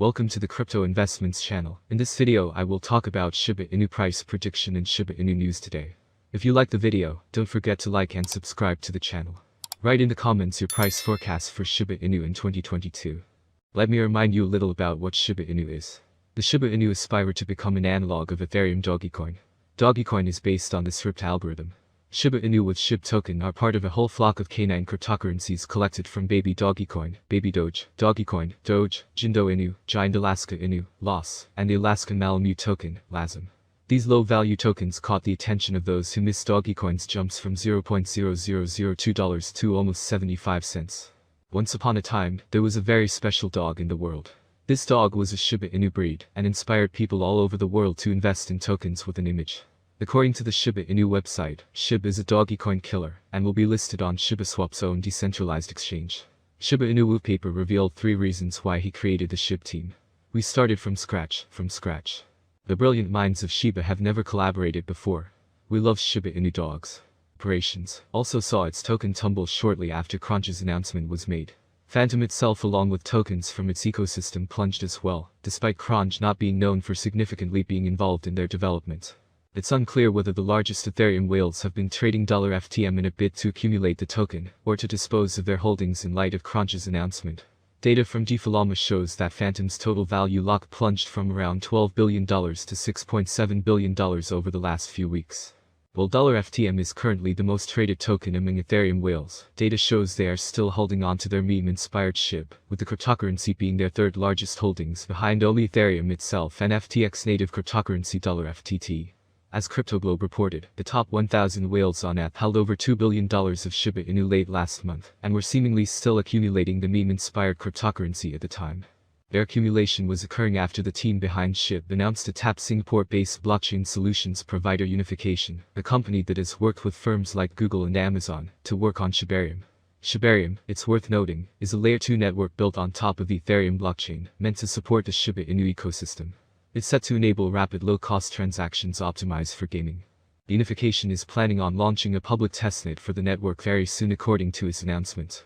Welcome to the Crypto Investments channel. In this video I will talk about Shiba Inu price prediction and Shiba Inu news today. If you like the video, don't forget to like and subscribe to the channel. Write in the comments your price forecast for Shiba Inu in 2022. Let me remind you a little about what Shiba Inu is. The Shiba Inu aspire to become an analog of Ethereum Dogecoin. Dogecoin is based on the SHIB algorithm. Shiba Inu with SHIB token are part of a whole flock of canine cryptocurrencies collected from Baby Dogecoin, Baby Doge, Dogecoin, Doge, Jindo Inu, Giant Alaska Inu, LOS, and the Alaskan Malamute token, LASM. These low-value tokens caught the attention of those who missed Dogecoin's jumps from $0.0002 to almost 75 cents. Once upon a time, there was a very special dog in the world. This dog was a Shiba Inu breed and inspired people all over the world to invest in tokens with an image. According to the Shiba Inu website, SHIB is a Dogecoin killer and will be listed on shibaswap's own decentralized exchange. Shiba Inu paper revealed 3 reasons why he created the SHIB team. We started from scratch. The brilliant minds of Shiba have never collaborated before. We love Shiba Inu dogs. Operations also saw its token tumble shortly after Crunch's announcement was made. Phantom itself along with tokens from its ecosystem plunged as well, despite Crunch not being known for significantly being involved in their development. It's unclear whether the largest Ethereum whales have been trading $FTM in a bid to accumulate the token, or to dispose of their holdings in light of Crunch's announcement. Data from Defalama shows that Phantom's total value lock plunged from around $12 billion to $6.7 billion over the last few weeks. While $FTM is currently the most traded token among Ethereum whales, data shows they are still holding on to their meme-inspired SHIB, with the cryptocurrency being their third largest holdings behind only Ethereum itself and FTX native cryptocurrency $FTT. As CryptoGlobe reported, the top 1,000 whales on app held over $2 billion of Shiba Inu late last month, and were seemingly still accumulating the meme-inspired cryptocurrency at the time. Their accumulation was occurring after the team behind SHIB announced to tap Singapore-based blockchain solutions provider Unification, a company that has worked with firms like Google and Amazon, to work on Shibarium. Shibarium, it's worth noting, is a Layer 2 network built on top of the Ethereum blockchain, meant to support the Shiba Inu ecosystem. It's set to enable rapid low-cost transactions optimized for gaming. Unification is planning on launching a public testnet for the network very soon according to its announcement.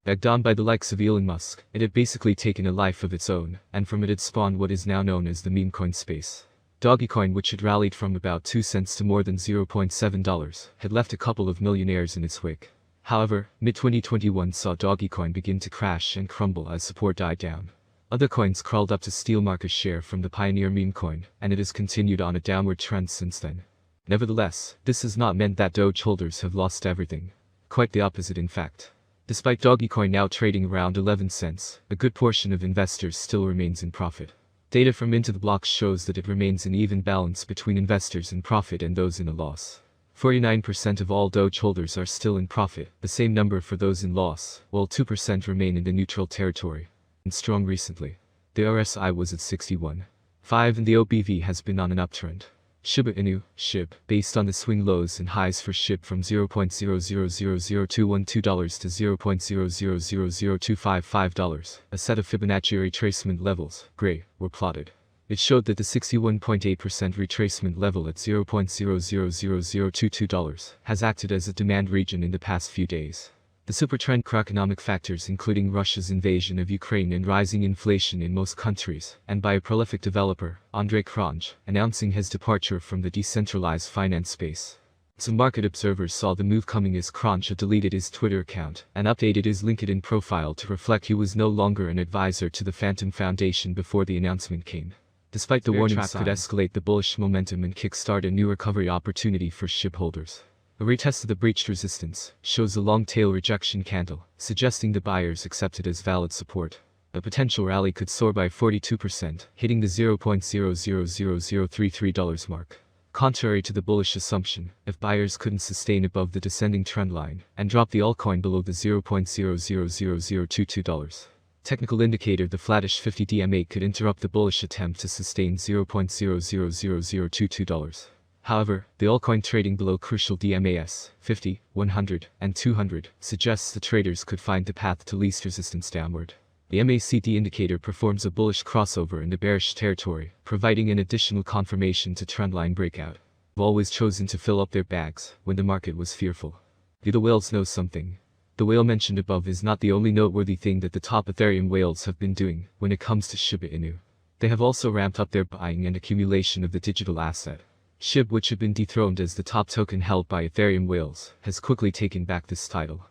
Backed on by the likes of Elon Musk, it had basically taken a life of its own, and from it had spawned what is now known as the meme coin space. Dogecoin, which had rallied from about 2 cents to more than $0.7, had left a couple of millionaires in its wake. However, mid-2021 saw Dogecoin begin to crash and crumble as support died down. Other coins crawled up to steal market share from the pioneer meme coin, and it has continued on a downward trend since then. Nevertheless, this has not meant that Doge holders have lost everything. Quite the opposite in fact. Despite Dogecoin now trading around 11 cents, a good portion of investors still remains in profit. Data from Into the Blocks shows that it remains in even balance between investors in profit and those in a loss. 49% of all Doge holders are still in profit, the same number for those in loss, while 2% remain in the neutral territory. Strong recently. The RSI was at 61.5 and the OBV has been on an uptrend. Shiba Inu, SHIB, based on the swing lows and highs for SHIB from $0.000212 to $0.00002555, a set of Fibonacci retracement levels, gray, were plotted. It showed that the 61.8% retracement level at $0.000022 has acted as a demand region in the past few days. The supertrend macroeconomic factors including Russia's invasion of Ukraine and rising inflation in most countries, and by a prolific developer, Andrei Crunch, announcing his departure from the decentralized finance space. Some market observers saw the move coming as Crunch had deleted his Twitter account and updated his LinkedIn profile to reflect he was no longer an advisor to the Phantom Foundation before the announcement came. Despite the warnings could escalate the bullish momentum and kickstart a new recovery opportunity for SHIB holders. A retest of the breached resistance shows a long tail rejection candle, suggesting the buyers accept it as valid support. A potential rally could soar by 42%, hitting the $0.000033 mark. Contrary to the bullish assumption, if buyers couldn't sustain above the descending trend line and drop the altcoin below the $0.000022. Technical indicator the flattish 50 DMA could interrupt the bullish attempt to sustain $0.000022. However, the altcoin trading below crucial DMAs, 50, 100, and 200, suggests the traders could find the path to least resistance downward. The MACD indicator performs a bullish crossover in the bearish territory, providing an additional confirmation to trendline breakout. They've always chosen to fill up their bags when the market was fearful. Do the whales know something? The whale mentioned above is not the only noteworthy thing that the top Ethereum whales have been doing when it comes to Shiba Inu. They have also ramped up their buying and accumulation of the digital asset. SHIB, which had been dethroned as the top token held by Ethereum whales, has quickly taken back this title.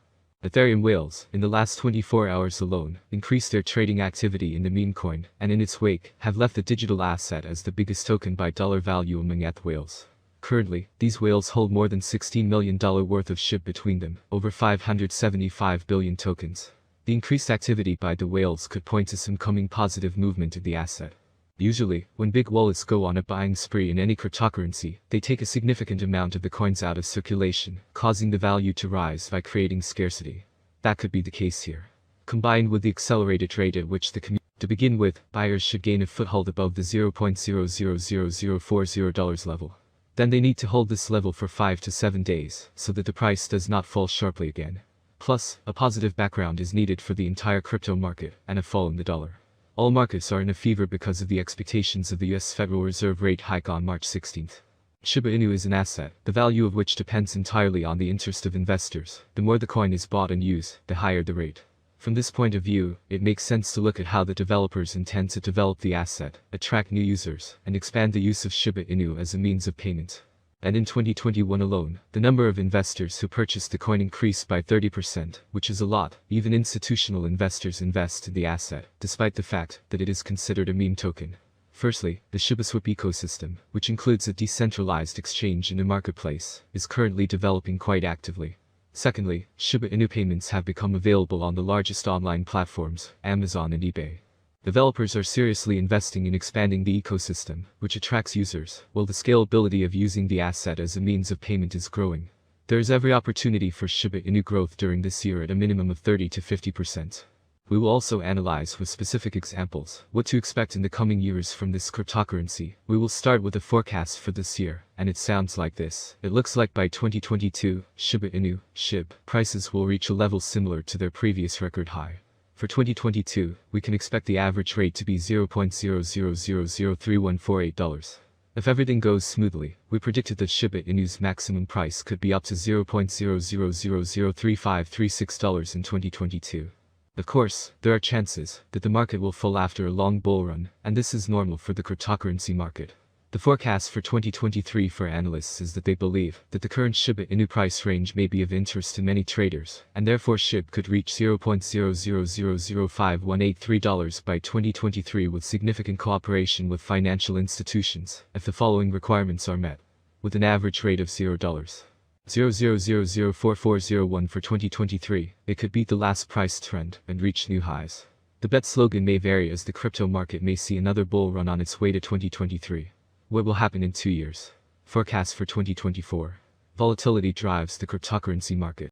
Ethereum whales, in the last 24 hours alone, increased their trading activity in the meme coin, and in its wake, have left the digital asset as the biggest token by dollar value among ETH whales. Currently, these whales hold more than $16 million worth of SHIB between them, over 575 billion tokens. The increased activity by the whales could point to some coming positive movement of the asset. Usually, when big wallets go on a buying spree in any cryptocurrency, they take a significant amount of the coins out of circulation, causing the value to rise by creating scarcity. That could be the case here. Combined with the accelerated rate at which the community. To begin with, buyers should gain a foothold above the $0.000040 level. Then they need to hold this level for 5 to 7 days, so that the price does not fall sharply again. Plus, a positive background is needed for the entire crypto market, and a fall in the dollar. All markets are in a fever because of the expectations of the US Federal Reserve rate hike on March 16. Shiba Inu is an asset, the value of which depends entirely on the interest of investors. The more the coin is bought and used, the higher the rate. From this point of view, it makes sense to look at how the developers intend to develop the asset, attract new users, and expand the use of Shiba Inu as a means of payment. And in 2021 alone, the number of investors who purchased the coin increased by 30%, which is a lot. Even institutional investors invest in the asset, despite the fact that it is considered a meme token. Firstly, the shibaswap ecosystem, which includes a decentralized exchange and a marketplace, is currently developing quite actively. Secondly, Shiba Inu payments have become available on the largest online platforms, Amazon and eBay. Developers are seriously investing in expanding the ecosystem, which attracts users, while the scalability of using the asset as a means of payment is growing. There is every opportunity for Shiba Inu growth during this year at a minimum of 30 to 50%. We will also analyze with specific examples what to expect in the coming years from this cryptocurrency. We will start with a forecast for this year, and it sounds like this. It looks like by 2022, Shiba Inu, SHIB, prices will reach a level similar to their previous record high. For 2022, we can expect the average rate to be $0.00003148. If everything goes smoothly, we predicted that Shiba Inu's maximum price could be up to $0.00003536 in 2022. Of course, there are chances that the market will fall after a long bull run, and this is normal for the cryptocurrency market. The forecast for 2023 for analysts is that they believe that the current Shiba Inu price range may be of interest to many traders, and therefore SHIB could reach $0.00005183 by 2023 with significant cooperation with financial institutions, if the following requirements are met. With an average rate of $0.00004401 for 2023, it could beat the last price trend and reach new highs. The bet slogan may vary as the crypto market may see another bull run on its way to 2023. What will happen in 2 years? Forecast for 2024. Volatility drives the cryptocurrency market.